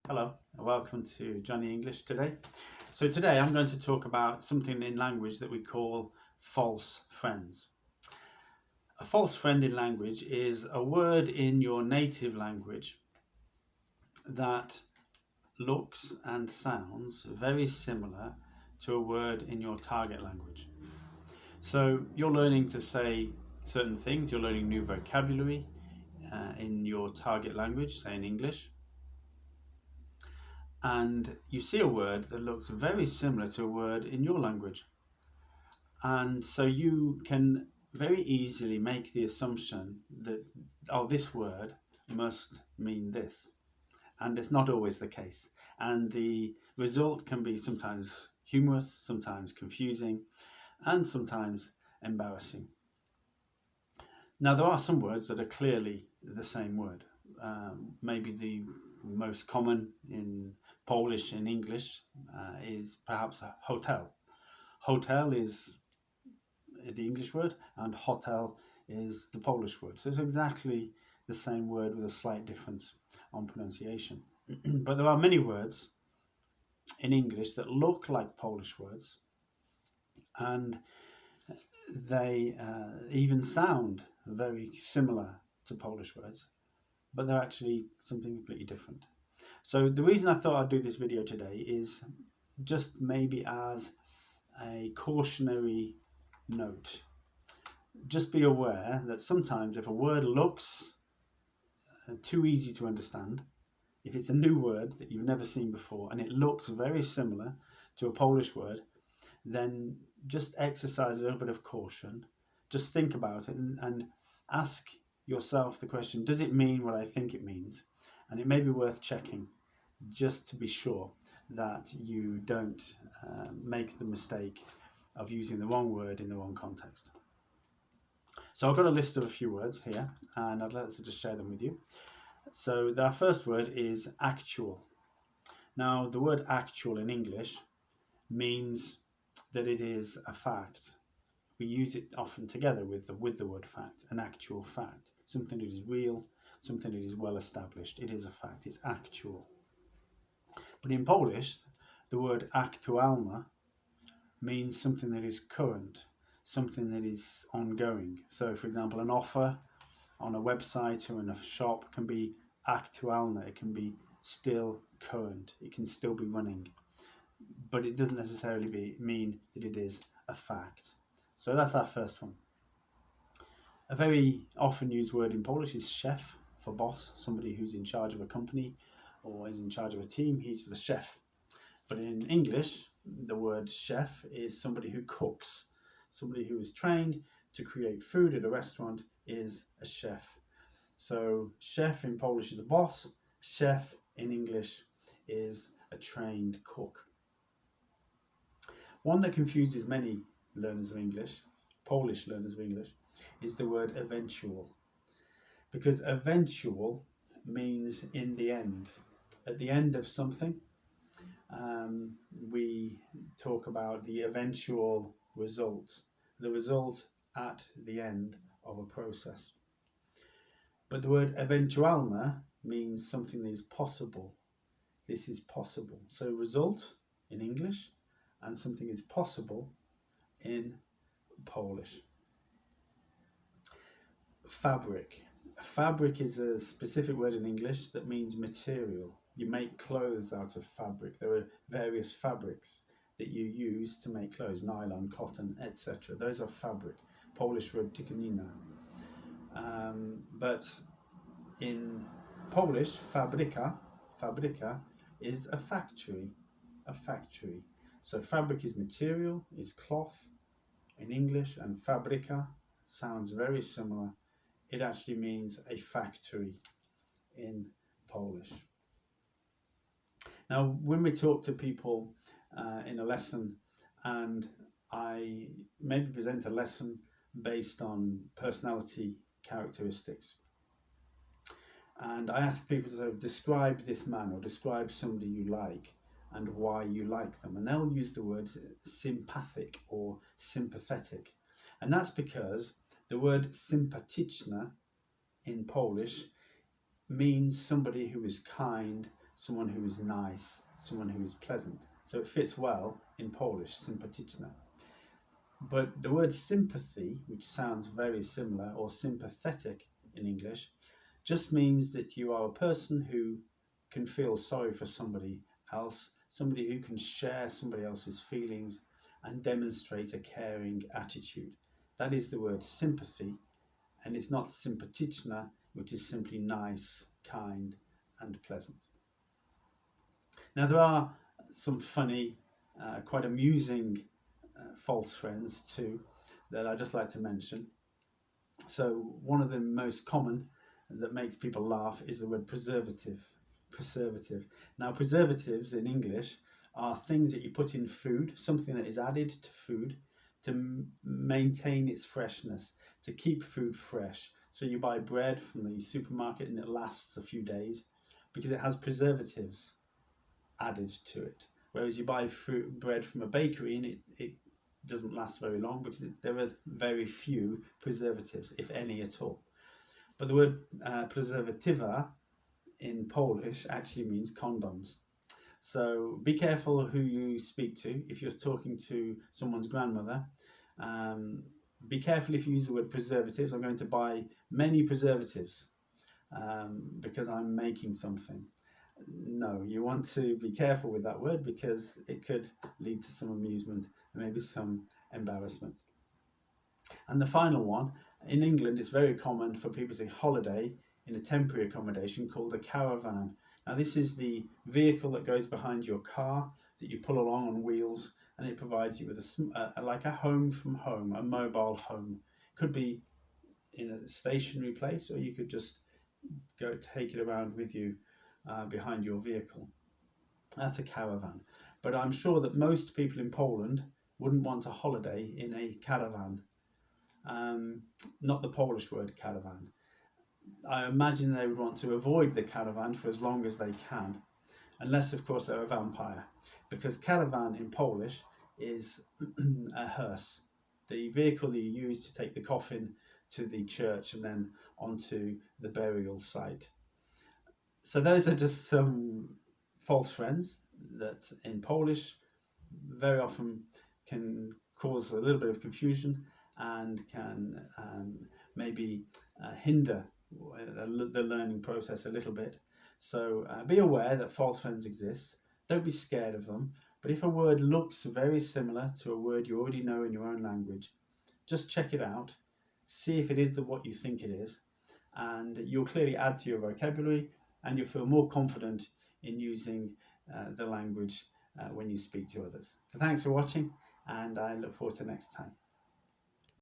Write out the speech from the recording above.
Hello, and welcome to Johnny English today. So today I'm going to talk about something in language that we call false friends. A false friend in language is a word in your native language that looks and sounds very similar to a word in your target language. So you're learning to say certain things, you're learning new vocabulary in your target language, say in English, and you see a word that looks very similar to a word in your language. And so you can very easily make the assumption that, oh, this word must mean this. And it's not always the case. And the result can be sometimes humorous, sometimes confusing, and sometimes embarrassing. Now, there are some words that are clearly the same word. Maybe the most common in Polish and English is perhaps a hotel. Hotel is the English word, and hotel is the Polish word. So it's exactly the same word with a slight difference on pronunciation. But there are many words in English that look like Polish words, and they even sound very similar to Polish words, but they're actually something completely different. So the reason I thought I'd do this video today is just maybe as a cautionary note. Just be aware that sometimes if a word looks too easy to understand, if it's a new word that you've never seen before and it looks very similar to a Polish word, then just exercise a little bit of caution. Just think about it and ask yourself the question, does it mean what I think it means? And it may be worth checking just to be sure that you don't make the mistake of using the wrong word in the wrong context. So I've got a list of a few words here, and I'd like to just share them with you. So our first word is actual. Now, the word actual in English means that it is a fact. We use it often together with the word fact, an actual fact, something that is real, something that is well established. It is a fact, it's actual. But in Polish, the word aktualna means something that is current, something that is ongoing. So, for example, an offer on a website or in a shop can be aktualna. It can be still current. It can still be running, but it doesn't necessarily mean that it is a fact. So that's our first one. A very often used word in Polish is szef, for boss, somebody who's in charge of a company or is in charge of a team. He's the chef. But in English, the word chef is somebody who cooks. Somebody who is trained to create food at a restaurant is a chef. So chef in Polish is a boss. Chef in English is a trained cook. One that confuses many learners of English, Polish learners of English, is the word eventual. Because eventual means in the end. At the end of something, we talk about the eventual result, the result at the end of a process. But the word eventualna means something that is possible. This is possible. So result in English and something is possible in Polish. Fabric. Fabric is a specific word in English that means material. You make clothes out of fabric. There are various fabrics that you use to make clothes, nylon, cotton, etc. Those are fabric. Polish word tkanina. But in Polish, fabryka is a factory. So fabric is material, is cloth in English, and fabryka sounds very similar. It actually means a factory in Polish. Now, when we talk to people in a lesson, and I maybe present a lesson based on personality characteristics, and I ask people to describe this man or describe somebody you like and why you like them, and they'll use the words sympathetic or sympathetic, and that's because the word sympatyczna in Polish means somebody who is kind, someone who is nice, someone who is pleasant. So it fits well in Polish, sympatyczna. But the word sympathy, which sounds very similar, or sympathetic in English, just means that you are a person who can feel sorry for somebody else, somebody who can share somebody else's feelings and demonstrate a caring attitude. That is the word sympathy, and it's not sympatyczna, which is simply nice, kind, and pleasant. Now, there are some funny, quite amusing false friends too that I just like to mention. So one of the most common that makes people laugh is the word preservative. Preservative. Now, preservatives in English are things that you put in food, something that is added to food to maintain its freshness, to keep food fresh. So you buy bread from the supermarket and it lasts a few days because it has preservatives added to it. Whereas you buy bread from a bakery and it doesn't last very long because there are very few preservatives, if any at all. But the word preservativa in Polish actually means condoms. So be careful who you speak to. If you're talking to someone's grandmother, be careful if you use the word preservatives. I'm going to buy many preservatives because I'm making something. No, you want to be careful with that word because it could lead to some amusement and maybe some embarrassment. And the final one, in England, it's very common for people to holiday in a temporary accommodation called a caravan. Now, this is the vehicle that goes behind your car that you pull along on wheels, and it provides you with like a home from home, a mobile home. Could be in a stationary place, or you could just go take it around with you behind your vehicle. That's a caravan. But I'm sure that most people in Poland wouldn't want to holiday in a caravan. Not the Polish word caravan. I imagine they would want to avoid the caravan for as long as they can, unless of course they're a vampire, because caravan in Polish is a hearse, the vehicle that you use to take the coffin to the church and then onto the burial site. So those are just some false friends that in Polish very often can cause a little bit of confusion and can maybe hinder the learning process a little bit. So be aware that false friends exist. Don't be scared of them. But if a word looks very similar to a word you already know in your own language, just check it out. See if it is what you think it is. And you'll clearly add to your vocabulary and you'll feel more confident in using the language when you speak to others. So thanks for watching, and I look forward to next time.